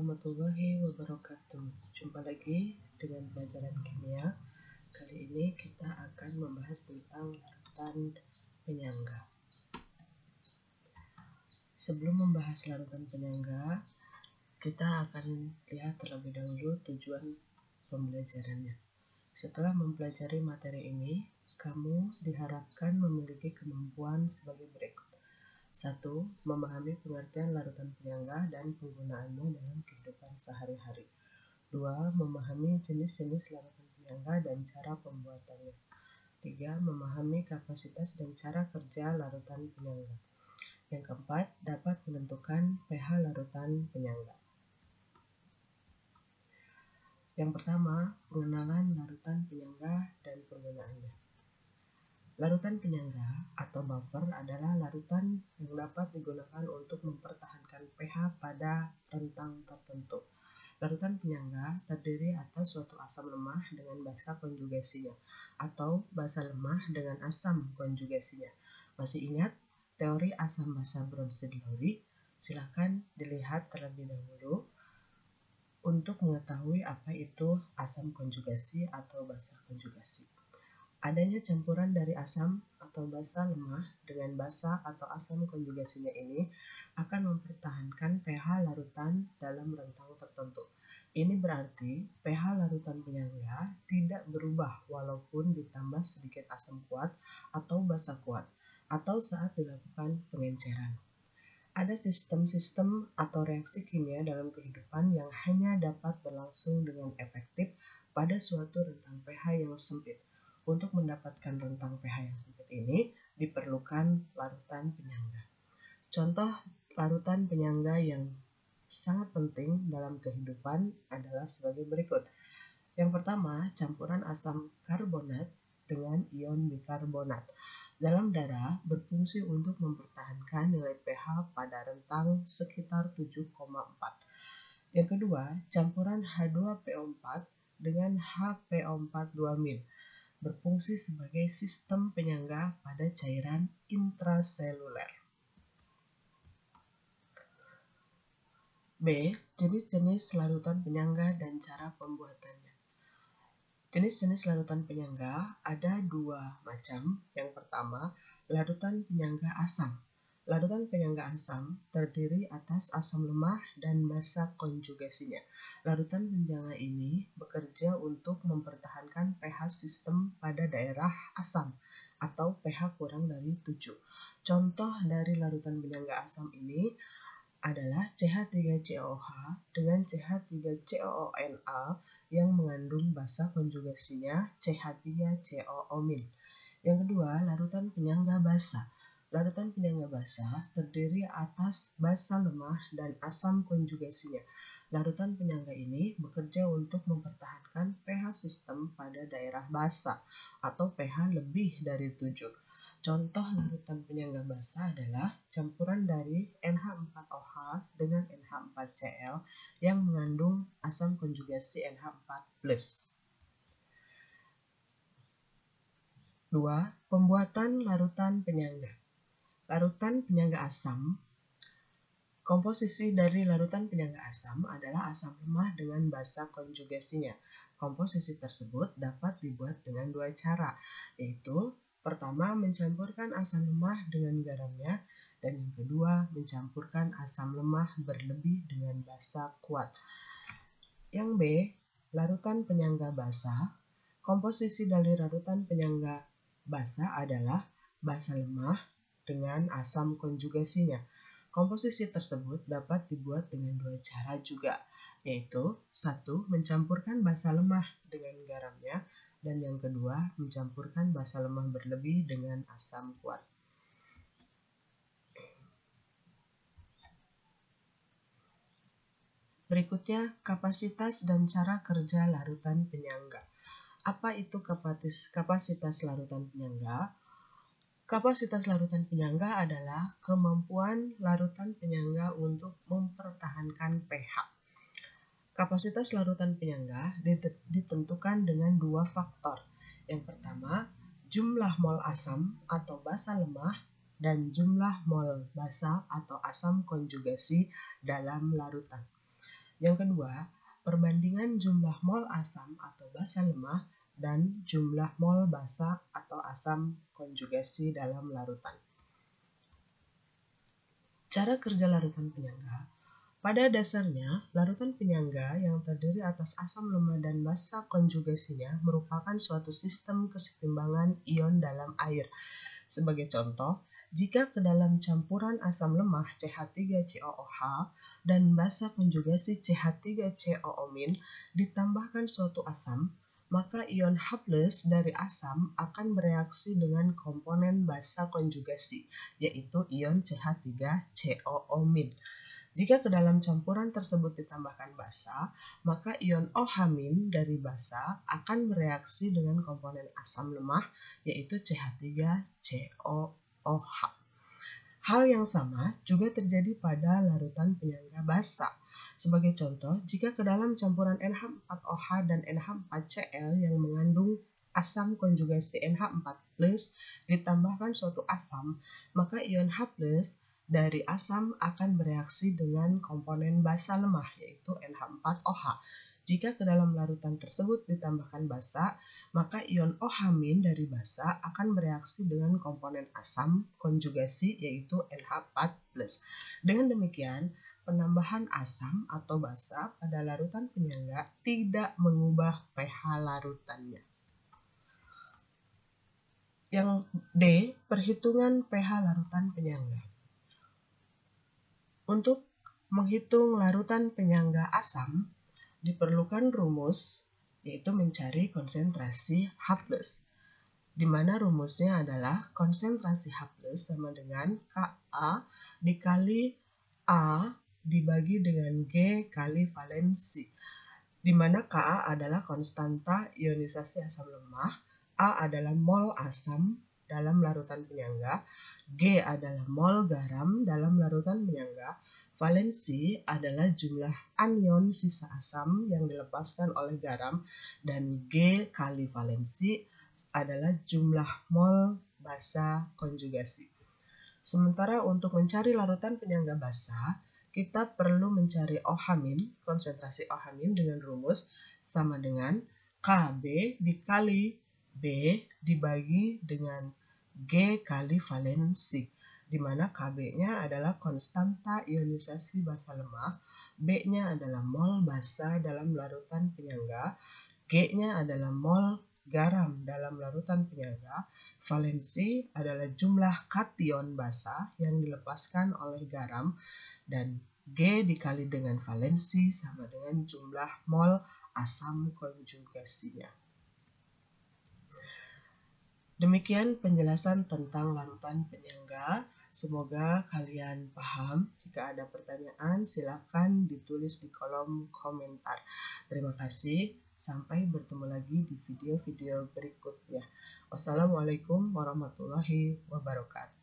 warahmatullahi wabarakatuh. Jumpa lagi dengan pelajaran kimia. Kali ini kita akan membahas tentang larutan penyangga. Sebelum membahas larutan penyangga, kita akan lihat terlebih dahulu tujuan pembelajarannya. Setelah mempelajari materi ini, kamu diharapkan memiliki kemampuan sebagai berikut. 1. Memahami pengertian larutan penyangga dan penggunaannya dalam kehidupan sehari-hari. 2. Memahami jenis-jenis larutan penyangga dan cara pembuatannya. 3. Memahami kapasitas dan cara kerja larutan penyangga. Yang keempat, dapat menentukan pH larutan penyangga. Yang pertama, pengenalan larutan penyangga dan penggunaannya. Larutan penyangga atau buffer adalah larutan yang dapat digunakan untuk mempertahankan pH pada rentang tertentu. Larutan penyangga terdiri atas suatu asam lemah dengan basa konjugasinya atau basa lemah dengan asam konjugasinya. Masih ingat teori asam basa Bronsted-Lowry? Silakan dilihat terlebih dahulu untuk mengetahui apa itu asam konjugasi atau basa konjugasi. Adanya campuran dari asam atau basa lemah dengan basa atau asam konjugasinya ini akan mempertahankan pH larutan dalam rentang tertentu. Ini berarti pH larutan penyangga tidak berubah walaupun ditambah sedikit asam kuat atau basa kuat atau saat dilakukan pengenceran. Ada sistem-sistem atau reaksi kimia dalam kehidupan yang hanya dapat berlangsung dengan efektif pada suatu rentang pH yang sempit. Untuk mendapatkan rentang pH yang sempit ini, diperlukan larutan penyangga. Contoh larutan penyangga yang sangat penting dalam kehidupan adalah sebagai berikut. Yang pertama, campuran asam karbonat dengan ion bikarbonat dalam darah berfungsi untuk mempertahankan nilai pH pada rentang sekitar 7,4. Yang kedua, campuran H2PO4 dengan HPO4 2-min berfungsi sebagai sistem penyangga pada cairan intraseluler. B. Jenis-jenis larutan penyangga dan cara pembuatannya. Jenis-jenis larutan penyangga ada dua macam. Yang pertama, larutan penyangga asam. Larutan penyangga asam terdiri atas asam lemah dan basa konjugasinya. Larutan penyangga ini bekerja untuk mempertahankan pH sistem pada daerah asam atau pH kurang dari 7. Contoh dari larutan penyangga asam ini adalah CH3COOH dengan CH3COONA yang mengandung basa konjugasinya CH3COO-. Yang kedua, larutan penyangga basa. Larutan penyangga basa terdiri atas basa lemah dan asam konjugasinya. Larutan penyangga ini bekerja untuk mempertahankan pH sistem pada daerah basa atau pH lebih dari 7. Contoh larutan penyangga basa adalah campuran dari NH4OH dengan NH4Cl yang mengandung asam konjugasi NH4+. 2. Pembuatan larutan penyangga. Larutan penyangga asam. Komposisi dari larutan penyangga asam adalah asam lemah dengan basa konjugasinya. Komposisi tersebut dapat dibuat dengan dua cara, yaitu pertama mencampurkan asam lemah dengan garamnya, dan yang kedua mencampurkan asam lemah berlebih dengan basa kuat. Yang B. Larutan penyangga basa. Komposisi dari larutan penyangga basa adalah basa lemah dengan asam konjugasinya. Komposisi tersebut dapat dibuat dengan dua cara juga, yaitu 1. Mencampurkan basa lemah dengan garamnya, dan yang kedua mencampurkan basa lemah berlebih dengan asam kuat. Berikutnya, kapasitas dan cara kerja larutan penyangga. Apa itu kapasitas larutan penyangga? Kapasitas larutan penyangga adalah kemampuan larutan penyangga untuk mempertahankan pH. Kapasitas larutan penyangga ditentukan dengan dua faktor. Yang pertama, jumlah mol asam atau basa lemah dan jumlah mol basa atau asam konjugasi dalam larutan. Yang kedua, perbandingan jumlah mol asam atau basa lemah dan jumlah mol basa atau asam konjugasi dalam larutan. Cara kerja larutan penyangga. Pada dasarnya, larutan penyangga yang terdiri atas asam lemah dan basa konjugasinya merupakan suatu sistem keseimbangan ion dalam air. Sebagai contoh, jika ke dalam campuran asam lemah CH3COOH dan basa konjugasi CH3COO- ditambahkan suatu asam, maka ion H+ dari asam akan bereaksi dengan komponen basa konjugasi, yaitu ion CH3COO-. Jika ke dalam campuran tersebut ditambahkan basa, maka ion OH- dari basa akan bereaksi dengan komponen asam lemah, yaitu CH3COOH. Hal yang sama juga terjadi pada larutan penyangga basa. Sebagai contoh, jika ke dalam campuran NH4OH dan NH4Cl yang mengandung asam konjugasi NH4+ ditambahkan suatu asam, maka ion H+ dari asam akan bereaksi dengan komponen basa lemah, yaitu NH4OH. Jika ke dalam larutan tersebut ditambahkan basa, maka ion OH- dari basa akan bereaksi dengan komponen asam konjugasi, yaitu NH4+. Dengan demikian, penambahan asam atau basa pada larutan penyangga tidak mengubah pH larutannya. Yang D, perhitungan pH larutan penyangga. Untuk menghitung larutan penyangga asam, diperlukan rumus, yaitu mencari konsentrasi H+, di mana rumusnya adalah konsentrasi H+ sama dengan Ka dikali A dibagi dengan G kali valensi, di mana Ka adalah konstanta ionisasi asam lemah, A adalah mol asam dalam larutan penyangga, G adalah mol garam dalam larutan penyangga, valensi adalah jumlah anion sisa asam yang dilepaskan oleh garam, dan G kali valensi adalah jumlah mol basa konjugasi. Sementara untuk mencari larutan penyangga basa, kita perlu mencari OH-, konsentrasi OH- dengan rumus sama dengan Kb dikali B dibagi dengan G kali valensi, di mana Kb-nya adalah konstanta ionisasi basa lemah, B-nya adalah mol basa dalam larutan penyangga, G-nya adalah mol garam dalam larutan penyangga, valensi adalah jumlah kation basa yang dilepaskan oleh garam, dan G dikali dengan valensi sama dengan jumlah mol asam konjugasinya. Demikian penjelasan tentang larutan penyangga. Semoga kalian paham. Jika ada pertanyaan, silakan ditulis di kolom komentar. Terima kasih. Sampai bertemu lagi di video-video berikutnya. Wassalamualaikum warahmatullahi wabarakatuh.